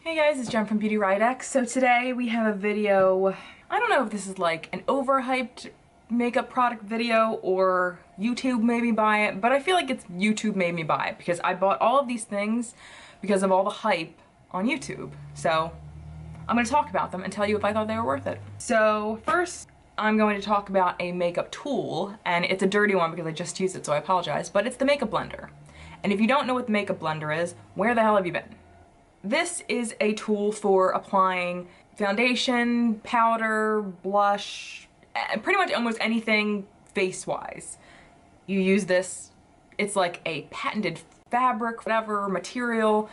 Hey guys, it's Jen from Beauty Ridex. So today we have a video. I don't know if this is like an overhyped makeup product video or YouTube made me buy it, but I feel like it's YouTube made me buy it because I bought all of these things because of all the hype on YouTube. So I'm going to talk about them and tell you if I thought they were worth it. So first, I'm going to talk about a makeup tool, and it's a dirty one because I just used it, so I apologize, but it's the makeup blender. And if you don't know what the makeup blender is, where the hell have you been? This is a tool for applying foundation, powder, blush, pretty much almost anything face-wise. You use this, it's like a patented fabric, whatever, material.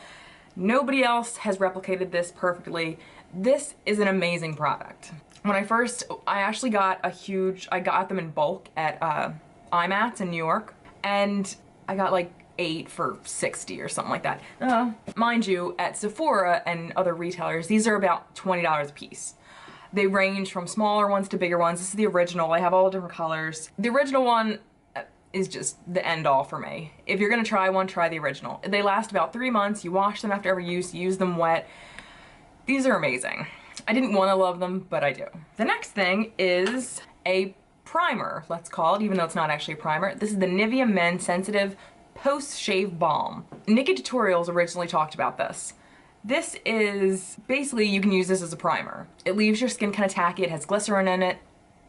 Nobody else has replicated this perfectly. This is an amazing product. When I actually got I got them in bulk at IMATS in New York, and I got like 8 for $60 or something like that. Mind you, at Sephora and other retailers, these are about $20 a piece. They range from smaller ones to bigger ones. This is the original. I have all the different colors. The original one is just the end all for me. If you're gonna try one, try the original. They last about 3 months. You wash them after every use, you use them wet. These are amazing. I didn't want to love them, but I do. The next thing is a primer, let's call it, even though it's not actually a primer. This is the Nivea Men Sensitive Post-Shave Balm. Naked Tutorials originally talked about this. This is, basically you can use this as a primer. It leaves your skin kind of tacky, it has glycerin in it,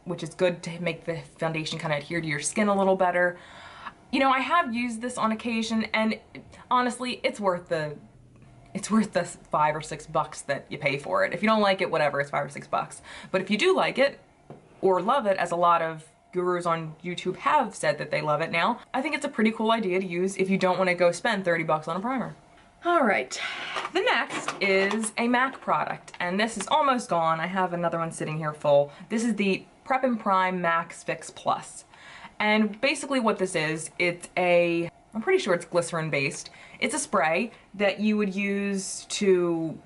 which is good to make the foundation kind of adhere to your skin a little better. You know, I have used this on occasion, and honestly, it's worth the 5 or 6 bucks that you pay for it. If you don't like it, whatever, it's 5 or 6 bucks. But if you do like it, or love it, as a lot of gurus on YouTube have said that they love it now, I think it's a pretty cool idea to use if you don't want to go spend 30 bucks on a primer. All right, the next is a MAC product, and this is almost gone. I have another one sitting here full. This is the Prep and Prime Max Fix Plus. And basically what this is, I'm pretty sure it's glycerin based. It's a spray that you would use to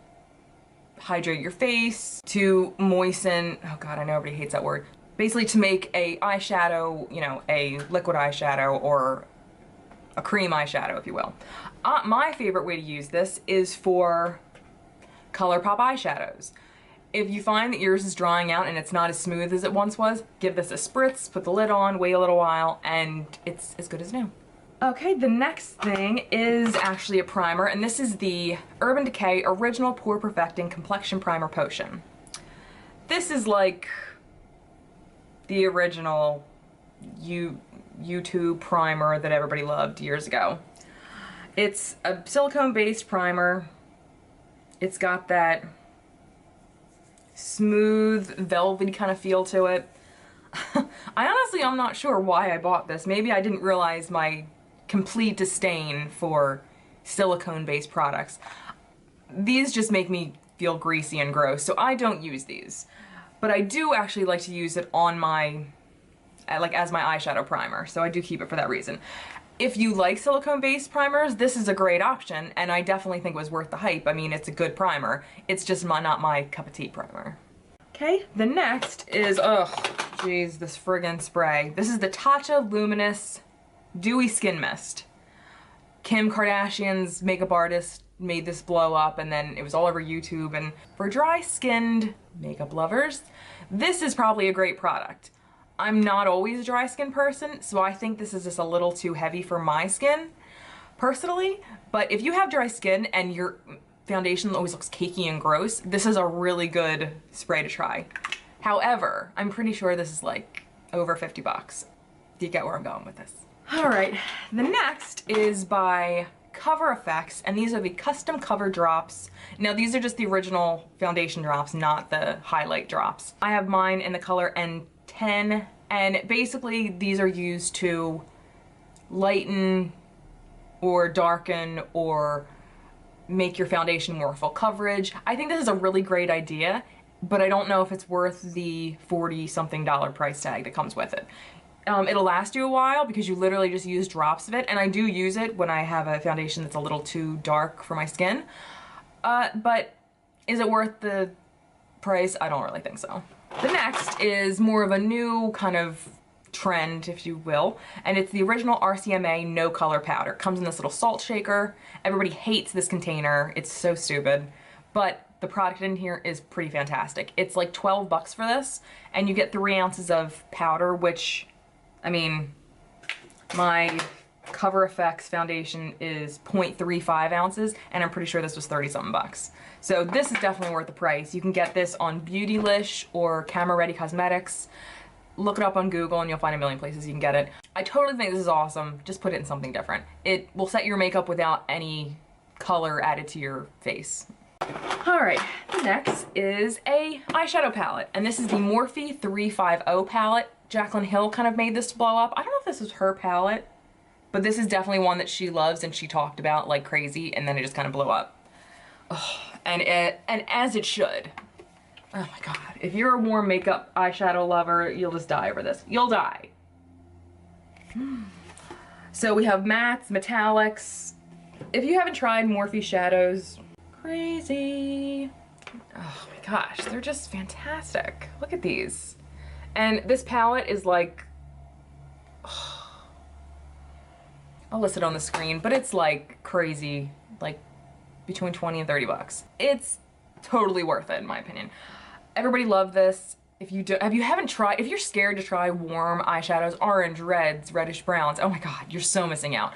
hydrate your face, to moisten, oh god, I know everybody hates that word. Basically to make a eyeshadow, you know, a liquid eyeshadow or a cream eyeshadow, if you will. My favorite way to use this is for ColourPop eyeshadows. If you find that yours is drying out and it's not as smooth as it once was, give this a spritz, put the lid on, wait a little while, and it's as good as new. Okay, the next thing is actually a primer, and this is the Urban Decay Original Pore Perfecting Complexion Primer Potion. This is like the original YouTube primer that everybody loved years ago. It's a silicone-based primer. It's got that smooth, velvety kind of feel to it. I'm not sure why I bought this. Maybe I didn't realize my complete disdain for silicone-based products. These just make me feel greasy and gross, so I don't use these. But I do actually like to use it on my, as my eyeshadow primer, so I do keep it for that reason. If you like silicone-based primers, this is a great option, and I definitely think it was worth the hype. I mean, it's a good primer. It's just not my cup of tea primer. Okay, the next is, geez, this friggin' spray. This is the Tatcha Luminous Dewy Skin Mist. Kim Kardashian's makeup artist made this blow up, and then it was all over YouTube, and for dry-skinned makeup lovers, this is probably a great product. I'm not always a dry skin person, so I think this is just a little too heavy for my skin, personally, but if you have dry skin and your foundation always looks cakey and gross, this is a really good spray to try. However, I'm pretty sure this is like over 50 bucks. Do you get where I'm going with this? All right, the next is by Cover Effects, and these are the custom cover drops. Now these are just the original foundation drops, not the highlight drops. I have mine in the color N10, and basically these are used to lighten or darken or make your foundation more full coverage. I think this is a really great idea, but I don't know if it's worth the $40-something price tag that comes with it. It'll last you a while because you literally just use drops of it, and I do use it when I have a foundation that's a little too dark for my skin. But is it worth the price? I don't really think so. The next is more of a new kind of trend, if you will, and it's the original RCMA No Color Powder. It comes in this little salt shaker. Everybody hates this container. It's so stupid. but the product in here is pretty fantastic. It's like 12 bucks for this, and you get 3 ounces of powder, which, I mean, my Cover FX foundation is 0.35 ounces, and I'm pretty sure this was 30-something bucks. So this is definitely worth the price. You can get this on Beautylish or Camera Ready Cosmetics. Look it up on Google and you'll find a million places you can get it. I totally think this is awesome. Just put it in something different. It will set your makeup without any color added to your face. All right, the next is a eyeshadow palette, and this is the Morphe 350 palette. Jaclyn Hill kind of made this blow up. I don't know if this was her palette, but this is definitely one that she loves and she talked about like crazy, and then it just kind of blew up. Oh, and as it should. Oh my god, if you're a warm makeup eyeshadow lover, you'll just die over this. You'll die. So we have mattes, metallics. If you haven't tried Morphe shadows, crazy. Oh my gosh, they're just fantastic. Look at these. And this palette is like, oh, I'll list it on the screen, but it's like crazy, like between 20 and 30 bucks. It's totally worth it in my opinion. Everybody loved this. If you haven't tried, if you're scared to try warm eyeshadows, orange, reds, reddish browns, oh my god, you're so missing out.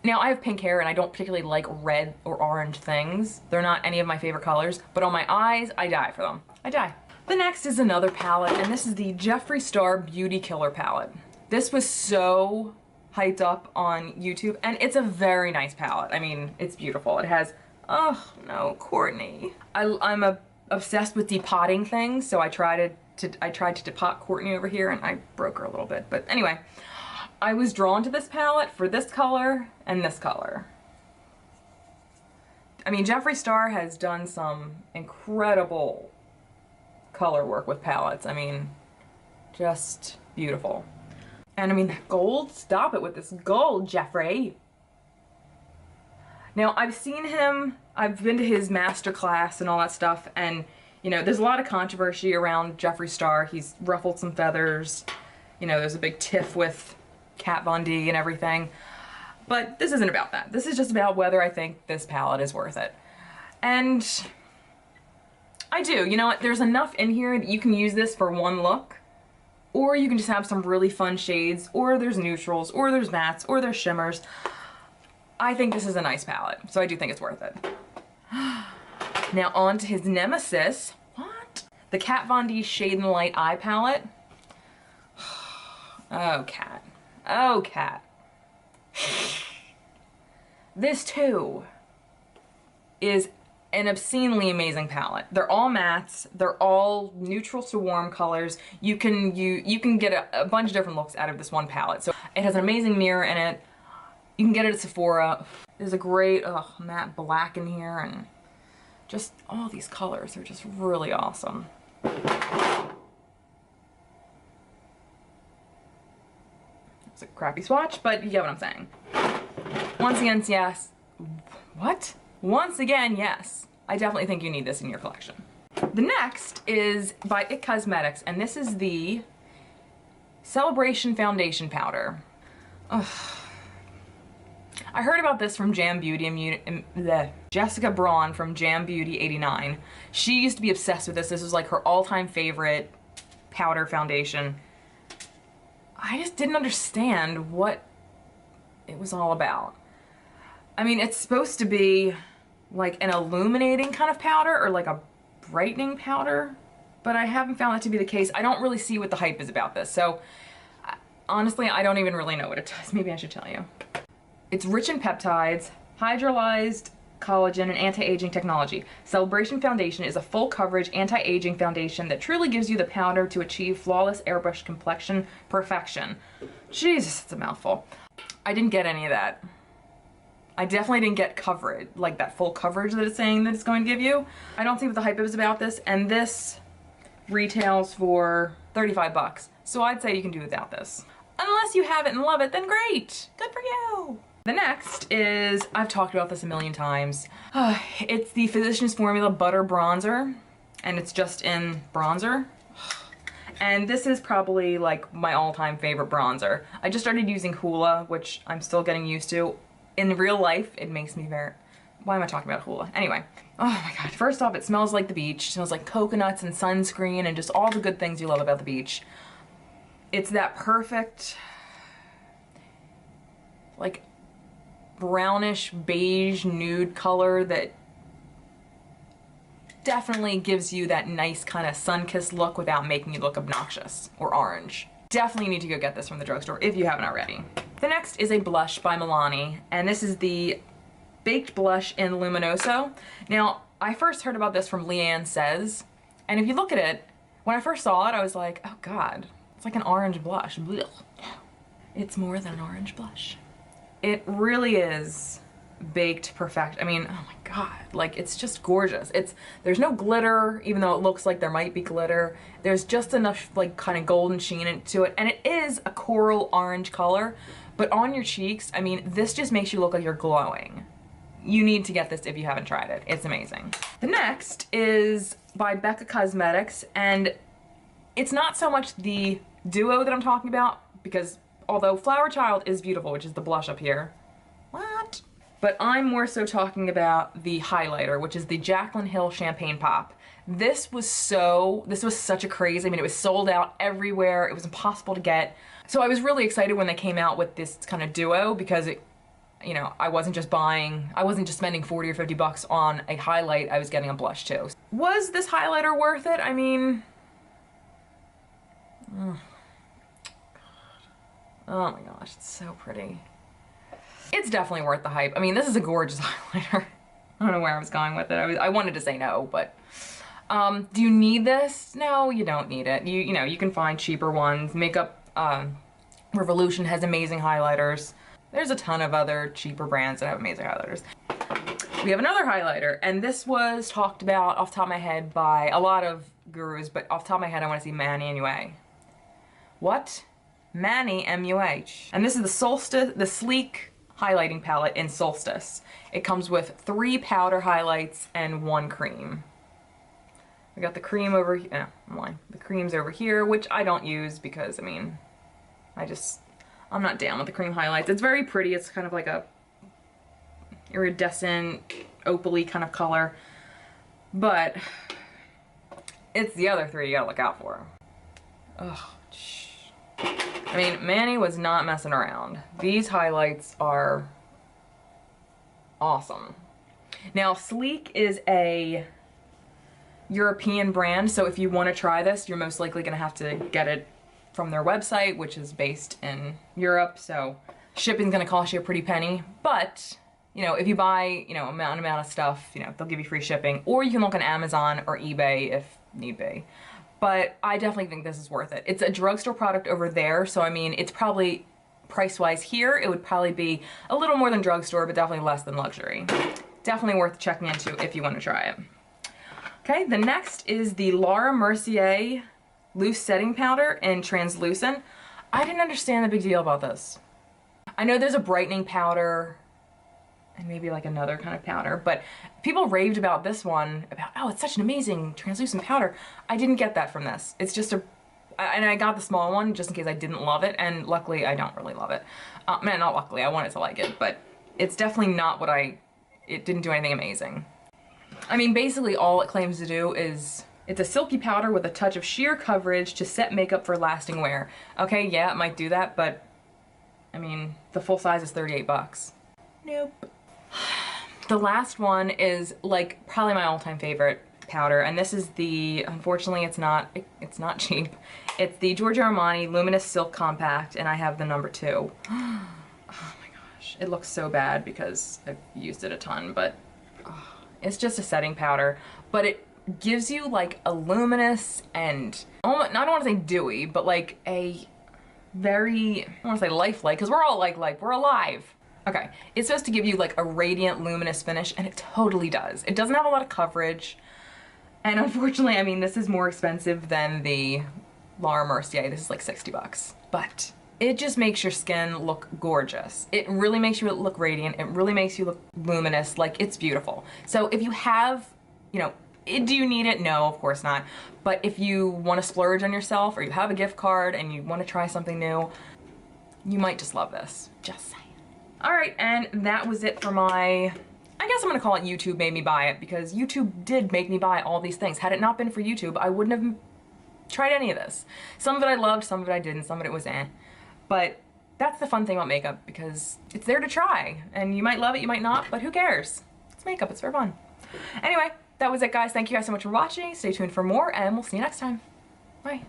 Now I have pink hair and I don't particularly like red or orange things. They're not any of my favorite colors, but on my eyes, I die for them. I die. The next is another palette, and this is the Jeffree Star Beauty Killer palette. This was so hyped up on YouTube, and it's a very nice palette. I mean, it's beautiful. It has, oh no, Courtney. I'm obsessed with depotting things, so I tried to depot Courtney over here, and I broke her a little bit. But anyway, I was drawn to this palette for this color and this color. I mean, Jeffree Star has done some incredible color work with palettes. I mean, just beautiful. And I mean, that gold, stop it with this gold, Jeffree. Now, I've seen him, I've been to his master class and all that stuff, and you know, there's a lot of controversy around Jeffree Star. He's ruffled some feathers. You know, there's a big tiff with Kat Von D and everything. But this isn't about that. This is just about whether I think this palette is worth it. And I do. You know what? There's enough in here that you can use this for one look, or you can just have some really fun shades, or there's neutrals, or there's mattes, or there's shimmers. I think this is a nice palette, so I do think it's worth it. Now on to his nemesis. What? The Kat Von D Shade and Light Eye Palette. Oh, Kat. Oh, Kat. This too is an obscenely amazing palette. They're all mattes. They're all neutral to warm colors. You can get a bunch of different looks out of this one palette. So it has an amazing mirror in it. You can get it at Sephora. There's a great matte black in here, and just all these colors are just really awesome. It's a crappy swatch, but you get what I'm saying. Once again, yes. What? Once again, yes. I definitely think you need this in your collection. The next is by IT Cosmetics, and this is the Celebration Foundation Powder. Ugh. I heard about this from Jam Beauty Jessica Braun from Jam Beauty 89. She used to be obsessed with this. This was like her all-time favorite powder foundation. I just didn't understand what it was all about. I mean, it's supposed to be like an illuminating kind of powder or like a brightening powder, but I haven't found that to be the case. I don't really see what the hype is about this, so honestly, I don't even really know what it does. Maybe I should tell you. It's rich in peptides, hydrolyzed collagen, and anti-aging technology. Celebration Foundation is a full coverage anti-aging foundation that truly gives you the powder to achieve flawless airbrush complexion perfection. Jesus, it's a mouthful. I didn't get any of that. I definitely didn't get coverage, like that full coverage that it's saying that it's going to give you. I don't see what the hype is about this, and this retails for 35 bucks. So I'd say you can do without this. Unless you have it and love it, then great. Good for you. The next is, I've talked about this a million times. It's the Physicians Formula Butter Bronzer, and it's just in bronzer. And this is probably like my all-time favorite bronzer. I just started using Hoola, which I'm still getting used to. In real life, it makes me why am I talking about hula? Anyway, oh my God. First off, it smells like the beach. It smells like coconuts and sunscreen and just all the good things you love about the beach. It's that perfect, like, brownish beige nude color that definitely gives you that nice kind of sun-kissed look without making you look obnoxious or orange. Definitely need to go get this from the drugstore if you haven't already. The next is a blush by Milani, and this is the Baked Blush in Luminoso. Now, I first heard about this from Leanne Says, and if you look at it, when I first saw it, I was like, oh God, it's like an orange blush. Blech. It's more than an orange blush. It really is baked perfect. I mean, oh my God, like it's just gorgeous. There's no glitter, even though it looks like there might be glitter. There's just enough like kind of golden sheen to it, and it is a coral orange color, but on your cheeks, I mean, this just makes you look like you're glowing. You need to get this if you haven't tried it. It's amazing. The next is by Becca Cosmetics, and it's not so much the duo that I'm talking about, because although Flower Child is beautiful, which is the blush up here, what? But I'm more so talking about the highlighter, which is the Jaclyn Hill Champagne Pop. This was such a craze. I mean, it was sold out everywhere. It was impossible to get. So I was really excited when they came out with this kind of duo, because it, you know, I wasn't just spending 40 or 50 bucks on a highlight, I was getting a blush too. Was this highlighter worth it? I mean, oh my gosh, it's so pretty. It's definitely worth the hype. I mean, this is a gorgeous highlighter. I don't know where I was going with it. I wanted to say no, but do you need this? No, you don't need it. You know, you can find cheaper ones. Makeup Revolution has amazing highlighters. There's a ton of other cheaper brands that have amazing highlighters. We have another highlighter, and this was talked about off the top of my head by a lot of gurus, but off the top of my head, I want to see Manny MUA. What? Manny MUH. And this is the Solstice, the Sleek highlighting palette in Solstice. It comes with 3 powder highlights and 1 cream. We got the cream over here. No, I'm lying. The cream's over here, which I don't use because, I mean, I'm not down with the cream highlights. It's very pretty. It's kind of like a iridescent, opal-y kind of color. But it's the other 3 you gotta look out for. Ugh. I mean, Manny was not messing around. These highlights are awesome. Now, Sleek is a European brand, so if you want to try this, you're most likely going to have to get it from their website, which is based in Europe, so shipping's going to cost you a pretty penny. But, you know, if you buy, you know, amount of stuff, you know, they'll give you free shipping, or you can look on Amazon or eBay if need be. But I definitely think this is worth it. It's a drugstore product over there, so I mean, it's probably, price-wise here, it would probably be a little more than drugstore, but definitely less than luxury. Definitely worth checking into if you want to try it. Okay, the next is the Laura Mercier Loose Setting Powder in Translucent. I didn't understand the big deal about this. I know there's a brightening powder, and maybe like another kind of powder, but people raved about this one, about, oh, it's such an amazing translucent powder. I didn't get that from this. It's just and I got the small one just in case I didn't love it, and luckily I don't really love it. Man, not luckily, I wanted to like it, but it's definitely not what it didn't do anything amazing. I mean, basically all it claims to do is, it's a silky powder with a touch of sheer coverage to set makeup for lasting wear. Okay, yeah, it might do that, but I mean, the full size is 38 bucks. Nope. The last one is like probably my all-time favorite powder, and this is the, unfortunately it's not cheap. It's the Giorgio Armani Luminous Silk Compact, and I have the number 2. Oh my gosh, it looks so bad because I've used it a ton, but it's just a setting powder, but it gives you like a luminous and almost, I don't want to say dewy, but like a very, I don't want to say lifelike, because we're all like we're alive. Okay, it's supposed to give you like a radiant, luminous finish, and it totally does. It doesn't have a lot of coverage, and unfortunately, I mean, this is more expensive than the Laura Mercier. This is like 60 bucks, but it just makes your skin look gorgeous. It really makes you look radiant. It really makes you look luminous. Like, it's beautiful. So if you have, you know, do you need it? No, of course not. But if you want to splurge on yourself, or you have a gift card and you want to try something new, you might just love this. Just saying. All right, and that was it for my, I guess I'm gonna call it YouTube made me buy it, because YouTube did make me buy all these things. Had it not been for YouTube, I wouldn't have tried any of this. Some of it I loved, some of it I didn't, some of it was eh. But that's the fun thing about makeup, because it's there to try. And you might love it, you might not, but who cares? It's makeup, it's for fun. Anyway, that was it, guys. Thank you guys so much for watching. Stay tuned for more, and we'll see you next time. Bye.